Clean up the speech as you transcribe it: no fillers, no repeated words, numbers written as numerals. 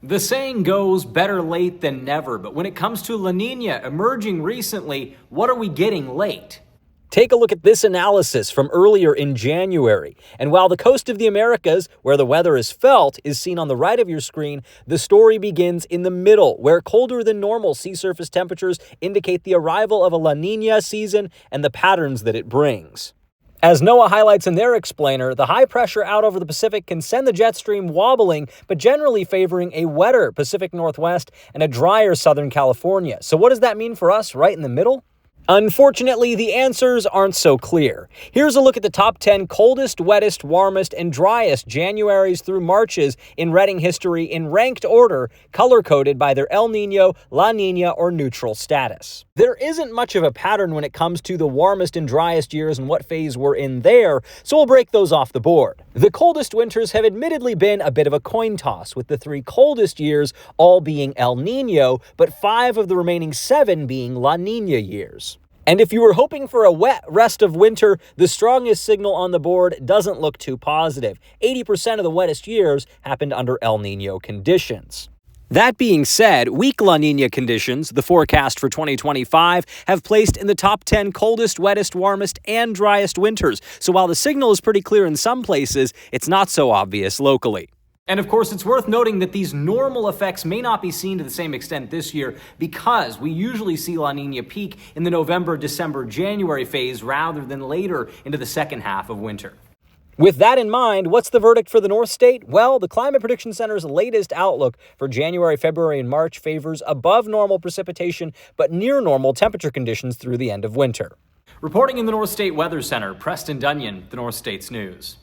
The saying goes, better late than never, but when it comes to La Niña emerging recently, what are we getting late? Take a look at this analysis from earlier in January. And while the coast of the Americas, where the weather is felt, is seen on the right of your screen, the story begins in the middle, where colder than normal sea surface temperatures indicate the arrival of a La Niña season and the patterns that it brings. As NOAA highlights in their explainer, the high pressure out over the Pacific can send the jet stream wobbling, but generally favoring a wetter Pacific Northwest and a drier Southern California. So what does that mean for us right in the middle? Unfortunately, the answers aren't so clear. Here's a look at the top 10 coldest, wettest, warmest, and driest Januaries through Marches in Reading history in ranked order, color-coded by their El Niño, La Niña, or neutral status. There isn't much of a pattern when it comes to the warmest and driest years and what phase we're in there, so we'll break those off the board. The coldest winters have admittedly been a bit of a coin toss, with the 3 coldest years all being El Niño, but 5 of the remaining 7 being La Niña years. And if you were hoping for a wet rest of winter, the strongest signal on the board doesn't look too positive. 80% of the wettest years happened under El Niño conditions. That being said, weak La Niña conditions, the forecast for 2025, have placed in the top 10 coldest, wettest, warmest, and driest winters. So while the signal is pretty clear in some places, it's not so obvious locally. And of course, it's worth noting that these normal effects may not be seen to the same extent this year because we usually see La Niña peak in the November, December, January phase rather than later into the second half of winter. With that in mind, what's the verdict for the Northstate? Well, the Climate Prediction Center's latest outlook for January, February, and March favors above normal precipitation but near normal temperature conditions through the end of winter. Reporting in the Northstate Weather Center, Preston, Donion, the Northstate's News.